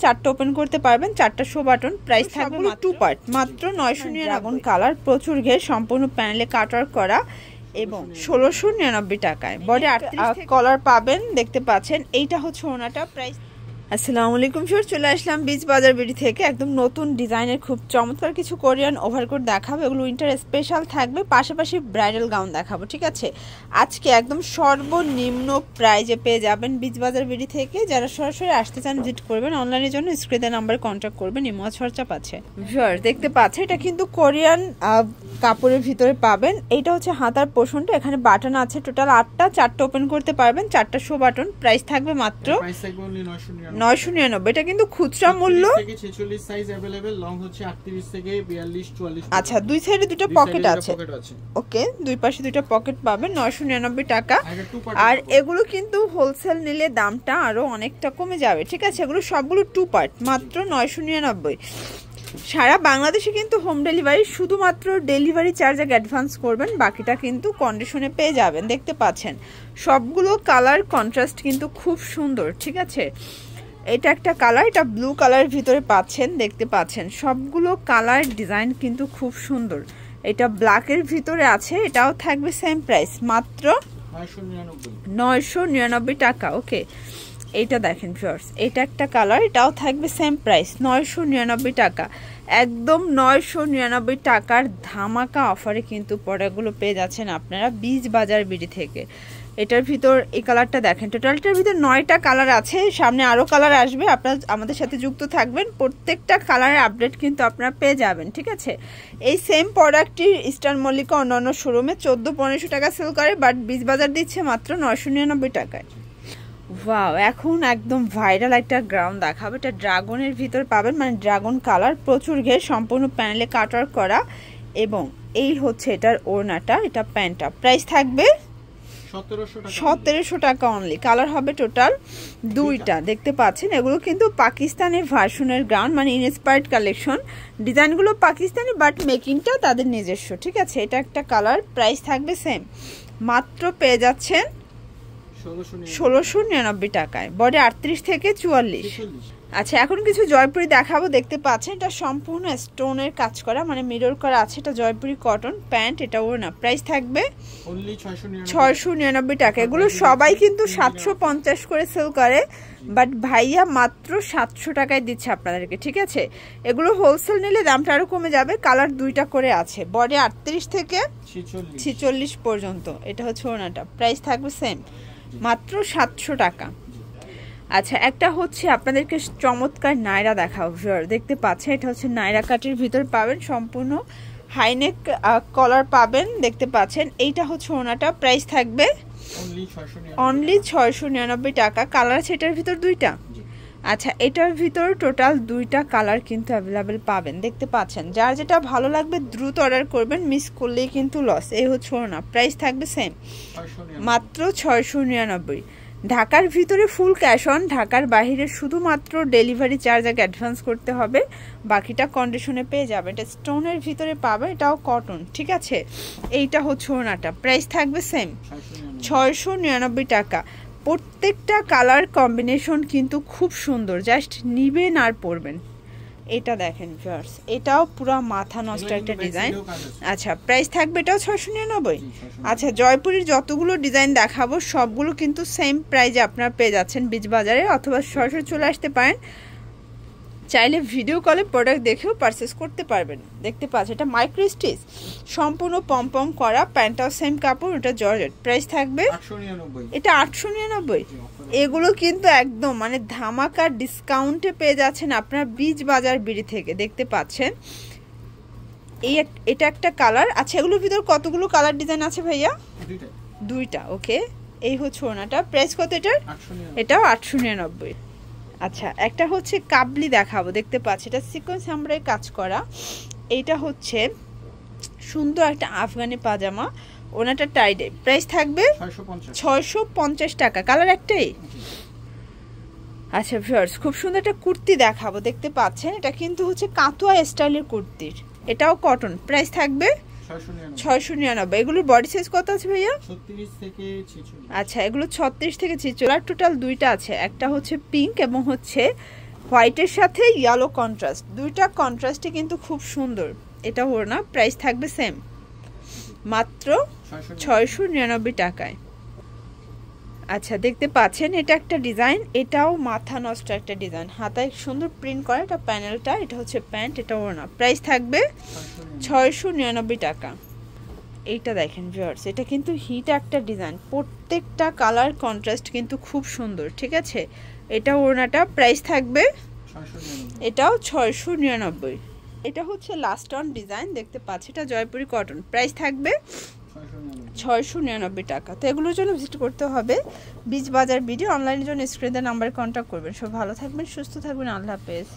চারটা ওপেন করতে পারবেন, চারটা শো বাটন। প্রাইস থাকবে 2 পার্ট, মাত্র 999 ড্রাগন কালার, প্রচুর ঘের, সম্পূর্ণ প্যানেলে কাটওয়ার্ক করা এবং 1699 টাকায়। বডি 38 কলার পাবেন, দেখতে পাচ্ছেন। এইটা হচ্ছে ওনাটা। প্রাইস আসসালামু আলাইকুম স্যার, চলে আসলাম বিচ বাজার বিডি থেকে। একদম নতুন ডিজাইনের খুব চমৎকার কিছু কোরিয়ান ওভারকোট দেখাবো। এগুলো উইন্টার স্পেশাল থাকবে, পাশাপাশি ব্রাইডাল গাউন দেখাবো, ঠিক আছে। আজকে একদম সর্বনিম্ন প্রাইজে পেয়ে যাবেন বিচ বাজার বিডি থেকে। যারা সরাসরি আসতে চান ভিজিট করবেন, অনলাইনের জন্য স্ক্রিনে নাম্বারে কন্ট্যাক্ট করবেন, ইমো হোয়াটসঅ্যাপ আছে। ভিউয়ার দেখতে পাচ্ছেন, এটা কিন্তু কোরিয়ান কাপড়ের ভিতরে পাবেন। এইটা হচ্ছে হাতার পোর্শনটা, এখানে বাটন আছে টোটাল 8টা, চারটা ওপেন করতে পারবেন, চারটা শো বাটন। প্রাইস থাকবে মাত্র 999। এটা কিন্তু খুচরা মূল্য। আচ্ছা, দুই সাইডে দুটো পকেট আছে, ওকে, দুই পাশে দুটো পকেট পাবেন, 999 টাকা। আর এগুলো কিন্তু হোলসেল নিলে দামটা আরো অনেকটা কমে যাবে, ঠিক আছে। এগুলো সবগুলো 2 পার্ট, মাত্র 999। সারা বাংলাদেশে কিন্তু হোম ডেলিভারি, শুধুমাত্র ডেলিভারি চার্জ আগে অ্যাডভান্স করবেন, বাকিটা কিন্তু কন্ডিশনে পেয়ে যাবেন। দেখতে পাচ্ছেন সবগুলো কালার কন্ট্রাস্ট কিন্তু খুব সুন্দর, ঠিক আছে। এটা একটা কালার, এটা ব্লু কালারের ভিতরে পাচ্ছেন, দেখতে পাচ্ছেন। সবগুলো কালার ডিজাইন কিন্তু খুব সুন্দর। এটা ব্ল্যাকের ভিতরে আছে, এটাও থাকবে সেম প্রাইস, মাত্র 999 টাকা, ওকে। এইটা দেখেন ভিউয়ার্স, এটা একটা কালার, এটাও থাকবে সেম প্রাইস, 999 টাকা। একদম 999 টাকার ধামাকা অফারে কিন্তু প্রোডাক্টগুলো পেয়ে যাচ্ছেন আপনারা বিচ বাজার বিডি থেকে। এটার ভিতর এই কালারটা দেখেন, টোটালটার ভিতর 9টা কালার আছে, সামনে আরও কালার আসবে। আপনারা আমাদের সাথে যুক্ত থাকবেন, প্রত্যেকটা কালারের আপডেট কিন্তু আপনারা পেয়ে যাবেন, ঠিক আছে। এই সেম প্রোডাক্টটি ইস্টার্ন মল্লিকা অন্যান্য শোরুমে 1400-1500 টাকা সেল করে, বাট বিচ বাজার দিচ্ছে মাত্র 999 টাকায়। ওয়াও, এখন একদম ভাইরাল একটা গ্রাউন্ড দেখাবো। এটা ড্রাগনের ভিতর পাবেন, মানে ড্রাগন কালার, প্রচুর ঘের, সম্পূর্ণ প্যানেলে কাটওয়ার্ক করা এবং এই হচ্ছে এটার ওড়নাটা, এটা প্যান্টটা। প্রাইস থাকবে 1700 টাকা অনলি। কালার হবে টোটাল 2টা, দেখতে পাচ্ছেন। এগুলো কিন্তু পাকিস্তানের ভার্সনের গ্রাউন্ড, মানে ইনস্পায়ার্ড কালেকশন। ডিজাইনগুলো পাকিস্তানি, বাট মেকিংটা তাদের নিজস্ব, ঠিক আছে। এটা একটা কালার, প্রাইস থাকবে সেম, মাত্র পেয়ে যাচ্ছেন 1699 টাকায়। বডি 38 থেকে 44। আচ্ছা, এখন কিছু জয়পুরি দেখাবো, দেখতে পাচ্ছেন। এটা সম্পূর্ণ স্টোনের কাজ করা, মানে মিরর করা আছে। এটা জয়পুরি কটন প্যান্ট, এটা ওড়না। প্রাইস থাকবে 699 টাকা। এগুলো সবাই কিন্তু 750 করে সেল করে, বাট ভাইয়া মাত্র 700 টাকায় দিচ্ছে আপনাদেরকে, ঠিক আছে। এগুলো হোলসেল নিলে দামটা আরো কমে যাবে। কালার 2টা করে আছে, বডি 38 থেকে 46 পর্যন্ত। এটা হচ্ছে ওড়নাটা, প্রাইস থাকবে সেম, মাত্র 700 টাকা। আচ্ছা, একটা হচ্ছে আপনাদেরকে চমৎকার নায়রা দেখাও ভিউয়ার, দেখতে পাচ্ছেন। এটা হচ্ছে নায়রা কাটের ভিতর পাবেন, সম্পূর্ণ হাইনেক কলার পাবেন, দেখতে পাচ্ছেন। এইটা হচ্ছে ওনাটা, প্রাইস থাকবে অনলি 699 টাকা। কালার আছে এটার ভিতর 2টা। আচ্ছা, এটার ভিতর টোটাল 2টা কালার কিন্তু অ্যাভেলেবেল পাবেন, দেখতে পাচ্ছেন। যার যেটা ভালো লাগবে দ্রুত অর্ডার করবেন, মিস করলেই কিন্তু লস। এই হচ্ছে ওনা, প্রাইস থাকবে সেম, মাত্র 699। ঢাকার ভিতরে ফুল ক্যাশ অন, ঢাকার বাইরে শুধুমাত্র ডেলিভারি চার্জ আগে অ্যাডভান্স করতে হবে, বাকিটা কন্ডিশনে পেয়ে যাবে। এটা স্টোনের ভিতরে পাবে, এটাও কটন, ঠিক আছে। এইটা হচ্ছে ওনাটা, প্রাইস থাকবে সেম, 699 টাকা। প্রত্যেকটা কালার কম্বিনেশন কিন্তু খুব সুন্দর, জাস্ট নিবেন আর পরবেন। এটা দেখেন ভিউয়ার্স, এটাও পুরো মাথা নষ্ট একটা ডিজাইন। আচ্ছা, প্রাইস থাকবে এটাও 699। আচ্ছা, জয়পুরের যতগুলো ডিজাইন দেখাবো সবগুলো কিন্তু সেম প্রাইজে আপনারা পেয়ে যাচ্ছেন বিচ বাজারে, অথবা সরাসরি চলে আসতে পারেন। চাইলে ভিডিও কলে প্রোডাক্ট দেখেও পারচেস করতে পারবেন। দেখতে পাচ্ছেন, এটা মাইক্রো স্টিচ, সম্পূর্ণ পম করা, প্যান্টটাও সেম কাপড়, এটা জর্জেট। প্রাইস থাকবে এটা 899। এগুলো কিন্তু একদম মানে ধামাকা ডিসকাউন্টে পেয়ে যাচ্ছেন আপনারা বিচ বাজার বিডি থেকে, দেখতে পাচ্ছেন। এটা একটা কালার। আচ্ছা, এগুলোর ভিতর কতগুলো কালার ডিজাইন আছে ভাইয়া? 2টা, ওকে। এই হচ্ছে ওনাটা, প্রাইস কত এটার? এটাও 899। আচ্ছা, একটা হচ্ছে কাবলি দেখাবো, দেখতে পাচ্ছি। এটা সিকোয়েন্স আমরাই কাজ করা। এইটা হচ্ছে সুন্দর একটা আফগানি পাজামা, ওনাটা টাইডে। প্রাইস থাকবে 650 টাকা। কালার একটাই। আচ্ছা ভিউয়ার্স, খুব সুন্দর একটা কুর্তি দেখাবো, দেখতে পাচ্ছেন। এটা কিন্তু হচ্ছে কাতুয়া স্টাইলের কুর্তির, এটাও কটন। প্রাইস থাকবে 699। এগুলোর বডি সাইজ কত আছে ভাইয়া? 36 থেকে 46। আচ্ছা, এগুলো 36 থেকে 46। আর টোটাল 2টা আছে, একটা হচ্ছে পিঙ্ক এবং হচ্ছে হোয়াইটের সাথে ইয়েলো কন্ট্রাস্ট, দুইটা কন্ট্রাস্টে কিন্তু খুব সুন্দর। এটা ওড়না, প্রাইস থাকবে সেম, মাত্র 699 টাকায়। আচ্ছা দেখতে পাচ্ছেন এটা একটা ডিজাইন, এটাও মাথা নষ্ট একটা ডিজাইন, হাতায় সুন্দর প্রিন্ট করা, এটা প্যানেলটা, এটা হচ্ছে প্যান্ট, এটা ওড়না, প্রাইস থাকবে 699 টাকা। এইটা দেখেন ভিউয়ার্স, এটা কিন্তু হিট একটা ডিজাইন, প্রত্যেকটা কালার কন্ট্রাস্ট কিন্তু খুব সুন্দর, ঠিক আছে। এটা ওড়নাটা, প্রাইস থাকবে এটাও 699। এটা হচ্ছে লাস্ট অন ডিজাইন, দেখতে পাচ্ছি এটা জয়পুরি কটন, প্রাইস থাকবে 699 টাকা। তো এগুলোর জন্য ভিজিট করতে হবে বিচ বাজার বিডি, অনলাইনের জন্য স্ক্রিনের নাম্বারে কন্ট্যাক্ট করবেন। সব ভালো থাকবেন, সুস্থ থাকবেন, আল্লাহ হাফেজ।